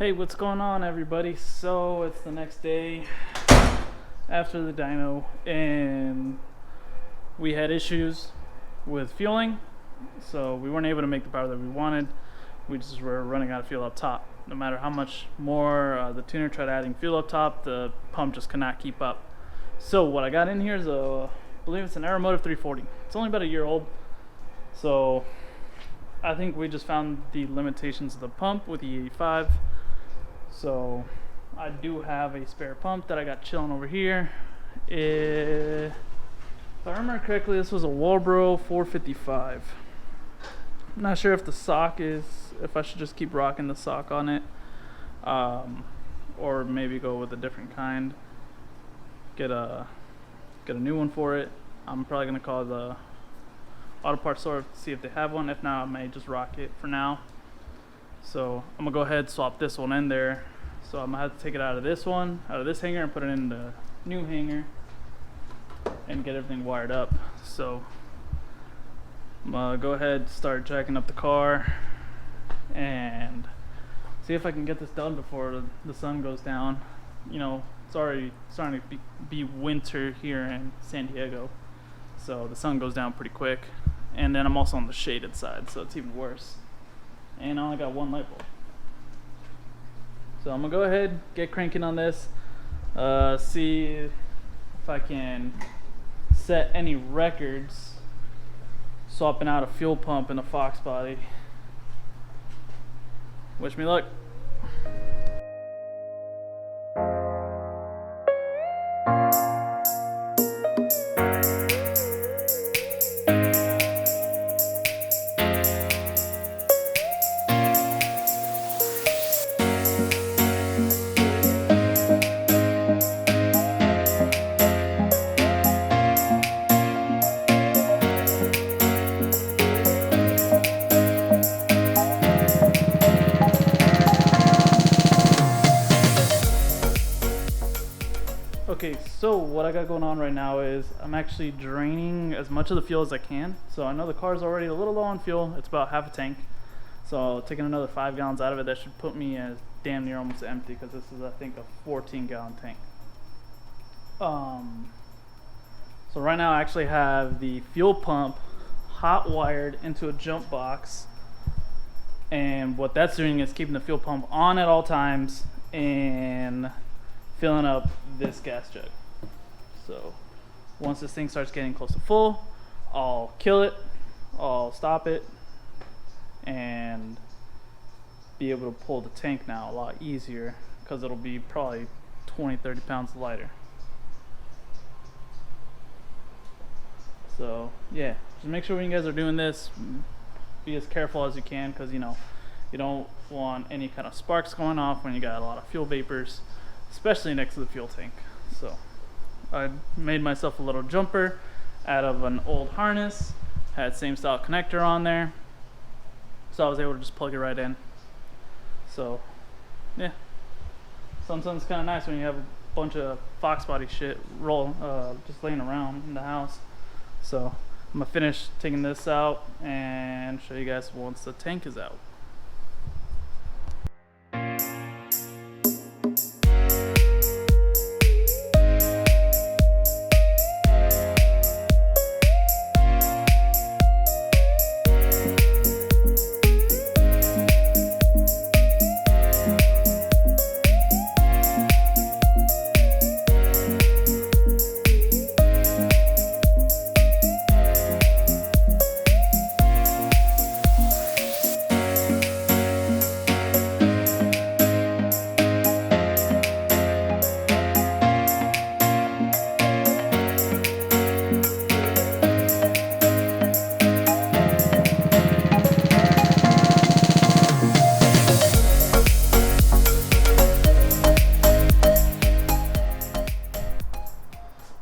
Hey, what's going on, everybody? So it's the next day after the dyno, and we had issues with fueling, so we weren't able to make the power that we wanted. We just were running out of fuel up top. No matter how much more the tuner tried adding fuel up top, the pump just could not keep up. So what I got in here is I believe it's an Aeromotive 340. It's only about a year old, so I think we just found the limitations of the pump with the 85. So I do have a spare pump that I got chilling over here. If I remember correctly, this was a Walbro 455. I'm not sure if the sock if I should just keep rocking the sock on it, or maybe go with a different kind. Get a new one for it. I'm probably gonna call the auto parts store to see if they have one. If not, I may just rock it for now. So I'm gonna go ahead and swap this one in there. So I'm gonna have to take it out of this hanger, and put it in the new hanger and get everything wired up. So I'm gonna go ahead and start jacking up the car and see if I can get this done before the sun goes down. You know, it's already starting to be winter here in San Diego, so the sun goes down pretty quick. And then I'm also on the shaded side, so it's even worse. And I only got one light bulb. So I'm gonna go ahead, get cranking on this, see if I can set any records swapping out a fuel pump and a Fox body. Wish me luck. Okay, so what I got going on right now is I'm actually draining as much of the fuel as I can. So I know the car's already a little low on fuel. It's about half a tank. So taking another 5 gallons out of it, that should put me as damn near almost empty, because this is, I think, a 14-gallon tank. So right now I actually have the fuel pump hot wired into a jump box. And what that's doing is keeping the fuel pump on at all times and filling up this gas jug. So once this thing starts getting close to full, I'll kill it, I'll stop it, and be able to pull the tank now a lot easier, because it'll be probably 20-30 pounds lighter. So yeah, just make sure when you guys are doing this, be as careful as you can, because you know you don't want any kind of sparks going off when you got a lot of fuel vapors, especially next to the fuel tank. So I made myself a little jumper out of an old harness, had same style connector on there, so I was able to just plug it right in. So yeah, sometimes it's kind of nice when you have a bunch of Fox body shit just laying around in the house. So I'm gonna finish taking this out and show you guys once the tank is out.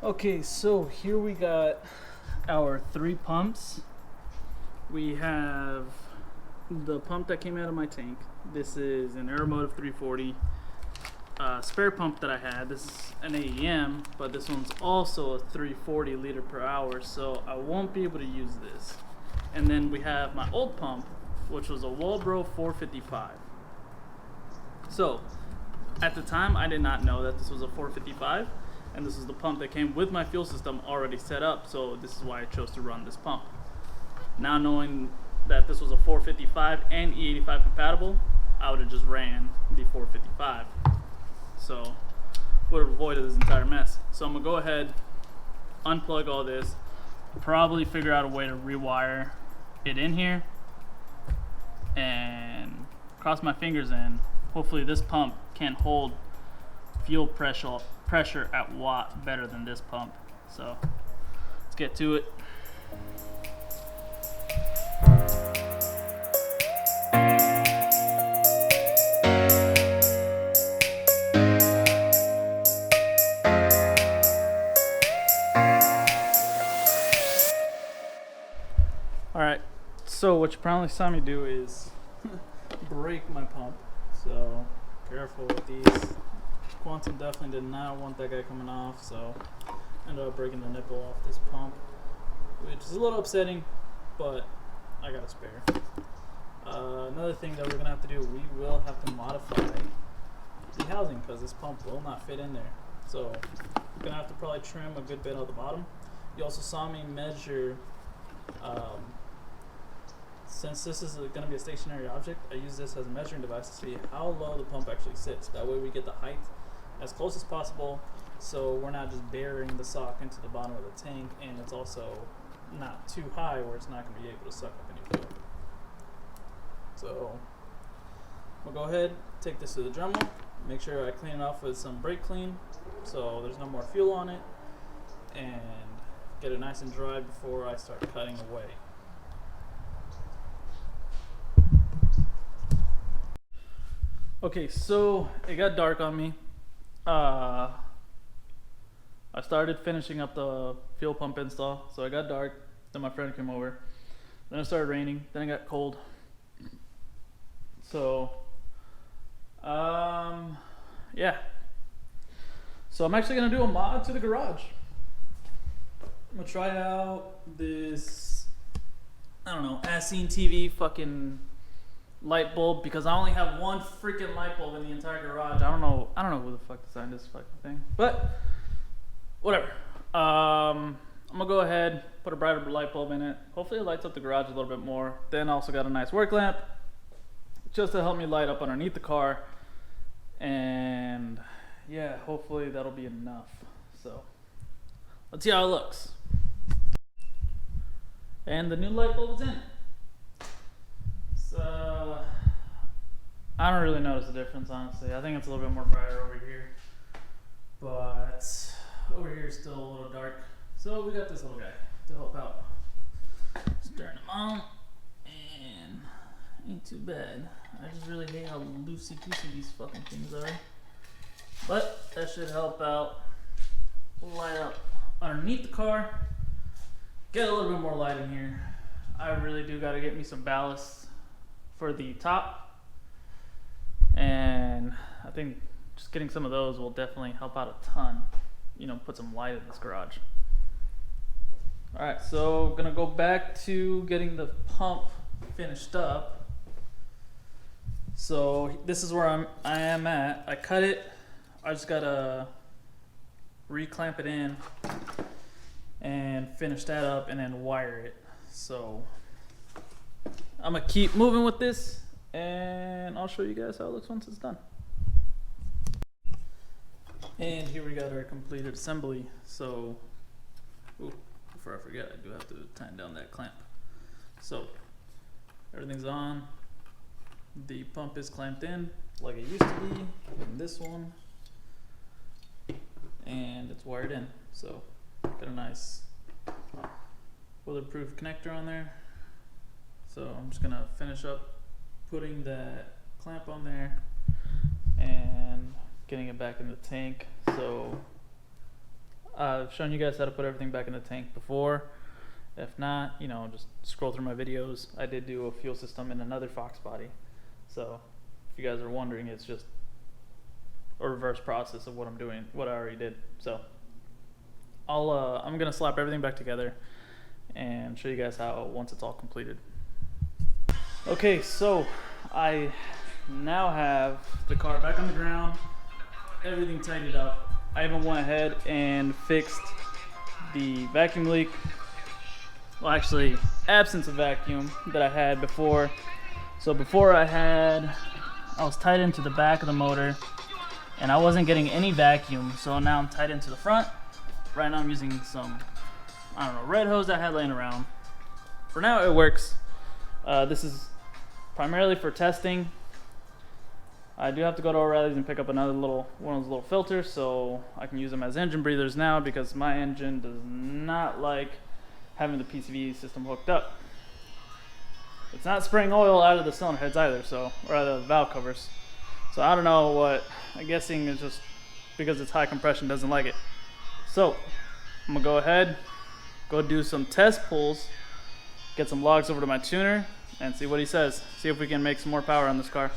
Okay, so here we got our 3 pumps. We have the pump that came out of my tank. This is an Aeromotive 340. Spare pump that I had. This is an AEM, but this one's also a 340 liter per hour, so I won't be able to use this. And then we have my old pump, which was a Walbro 455. So at the time I did not know that this was a 455, and this is the pump that came with my fuel system already set up, so this is why I chose to run this pump. Now knowing that this was a 455 and E85 compatible, I would have just ran the 455, so would have avoided this entire mess. So I'm gonna go ahead, unplug all this, probably figure out a way to rewire it in here, and cross my fingers, and hopefully this pump can hold fuel pressure at watt better than this pump. So let's get to it. Alright, so what you probably saw me do is break my pump, so careful with these. Quantum definitely did not want that guy coming off, so ended up breaking the nipple off this pump, which is a little upsetting, but I got a spare. Another thing that we're going to have to do, we will have to modify the housing because this pump will not fit in there. So we're going to have to probably trim a good bit of the bottom. You also saw me measure, since this is going to be a stationary object, I use this as a measuring device to see how low the pump actually sits. That way we get the height as close as possible, so we're not just burying the sock into the bottom of the tank, and it's also not too high where it's not going to be able to suck up any fuel. So we'll go ahead, take this to the Dremel, make sure I clean it off with some brake clean so there's no more fuel on it, and get it nice and dry before I start cutting away. Okay, so it got dark on me. I started finishing up the fuel pump install, so it got dark. Then my friend came over. Then it started raining. Then it got cold. So, yeah. So I'm actually gonna do a mod to the garage. I'm gonna try out this, I don't know, as seen TV fucking light bulb, because I only have one freaking light bulb in the entire garage. I don't know who the fuck designed this fucking thing, but whatever. I'm gonna go ahead, put a brighter light bulb in it. Hopefully it lights up the garage a little bit more. Then I also got a nice work lamp just to help me light up underneath the car, and yeah, hopefully that'll be enough. So let's see how it looks. And the new light bulb is in. So I don't really notice the difference, honestly. I think it's a little bit more brighter over here, but over here is still a little dark. So we got this little guy to help out. Just turn him on, and ain't too bad. I just really hate how loosey-goosey these fucking things are, but that should help out light up underneath the car, get a little bit more light in here. I really do got to get me some ballast for the top, and I think just getting some of those will definitely help out a ton, you know, put some light in this garage. Alright, so gonna go back to getting the pump finished up. So this is where I am at. I cut it, I just gotta reclamp it in and finish that up and then wire it. So I'm gonna keep moving with this, and I'll show you guys how it looks once it's done. And here we got our completed assembly. So, ooh, before I forget, I do have to tighten down that clamp. So everything's on. The pump is clamped in like it used to be in this one, and it's wired in. So got a nice weatherproof connector on there. So I'm just gonna finish up putting that clamp on there and getting it back in the tank. So I've shown you guys how to put everything back in the tank before. If not, you know, just scroll through my videos. I did do a fuel system in another Fox body. So if you guys are wondering, it's just a reverse process of what I'm doing, what I already did. So I'm gonna slap everything back together and show you guys how once it's all completed. Okay, so I now have the car back on the ground, everything tightened up. I even went ahead and fixed the vacuum leak. Well, actually, absence of vacuum that I had before. So before I was tied into the back of the motor and I wasn't getting any vacuum. So now I'm tied into the front. Right now I'm using some, I don't know, red hose I had laying around. For now it works. This is primarily for testing. I do have to go to O'Reilly's and pick up one of those little filters so I can use them as engine breathers now, because my engine does not like having the PCV system hooked up. It's not spraying oil out of the cylinder heads either, or out of the valve covers. So I don't know what, I'm guessing it's just because it's high compression doesn't like it. So I'm gonna go ahead, go do some test pulls, get some logs over to my tuner and see what he says. See if we can make some more power on this car.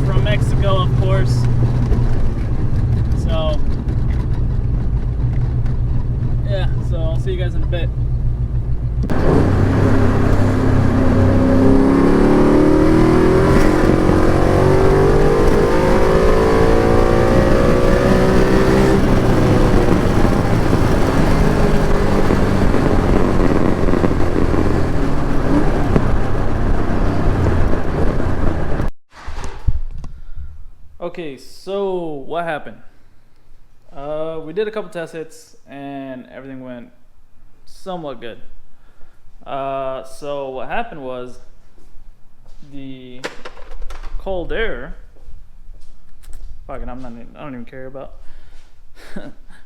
From Mexico, of course. So yeah, so I'll see you guys in a bit. Okay, so what happened? We did a couple test hits and everything went somewhat good. So what happened was the cold air. Fucking, I don't even care about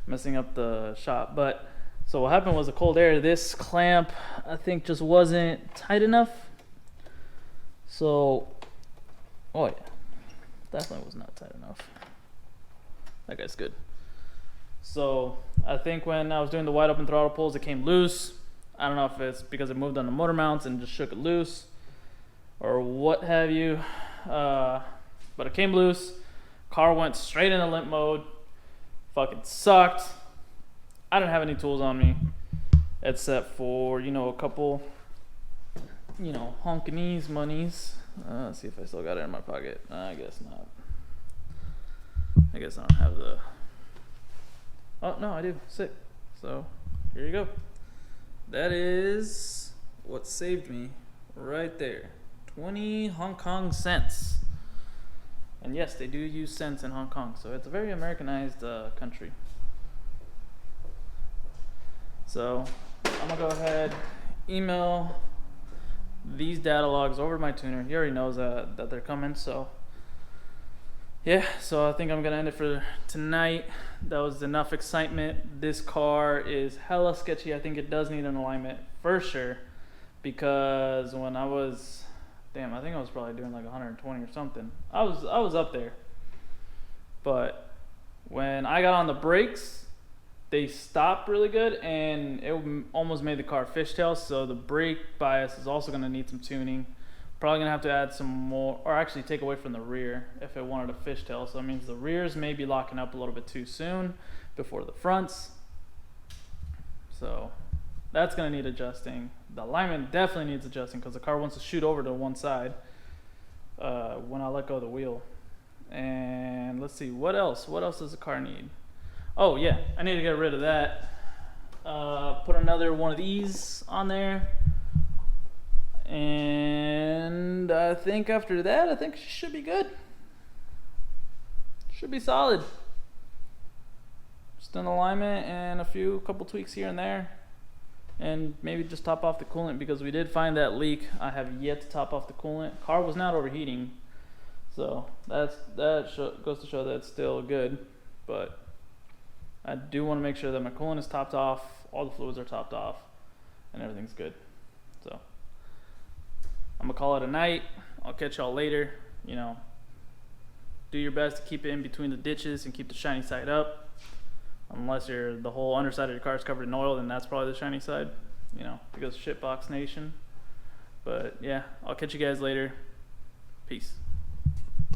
messing up the shop. But so what happened was the cold air. This clamp, I think, just wasn't tight enough. So, oh yeah. Definitely was not tight enough. That guy's good. So I think when I was doing the wide open throttle pulls, it came loose. I don't know if it's because it moved on the motor mounts and just shook it loose or what have you. But it came loose. Car went straight into limp mode. Fucking sucked. I didn't have any tools on me except for, a couple, honkinese monies. Let's see if I still got it in my pocket. I guess not. I guess I don't have the... Oh, no, I do. Sick. So, here you go. That is what saved me right there. 20 Hong Kong cents. And yes, they do use cents in Hong Kong. So, it's a very Americanized country. So, I'm going to go ahead, email these data logs over to my tuner. He already knows that they're coming, so yeah. So I think I'm gonna end it for tonight. That was enough excitement. This car is hella sketchy. I think it does need an alignment for sure, because when I think I was probably doing like 120 or something. I was up there, but when I got on the brakes, they stopped really good and it almost made the car fishtail. So the brake bias is also going to need some tuning. Probably going to have to add some more, or actually take away from the rear if it wanted a fishtail. So that means the rears may be locking up a little bit too soon before the fronts. So that's going to need adjusting. The alignment definitely needs adjusting because the car wants to shoot over to one side when I let go of the wheel. And let's see, what else does the car need? Oh yeah, I need to get rid of that. Put another one of these on there. And I think after that, I think she should be good. Should be solid. Just an alignment and a couple tweaks here and there. And maybe just top off the coolant, because we did find that leak. I have yet to top off the coolant. Car was not overheating. So that goes to show that it's still good. But I do want to make sure that my coolant is topped off, all the fluids are topped off, and everything's good. So I'm gonna call it a night. I'll catch y'all later. do your best to keep it in between the ditches and keep the shiny side up. Unless the whole underside of your car is covered in oil, then that's probably the shiny side, you know, because shitbox nation. But yeah, I'll catch you guys later. Peace.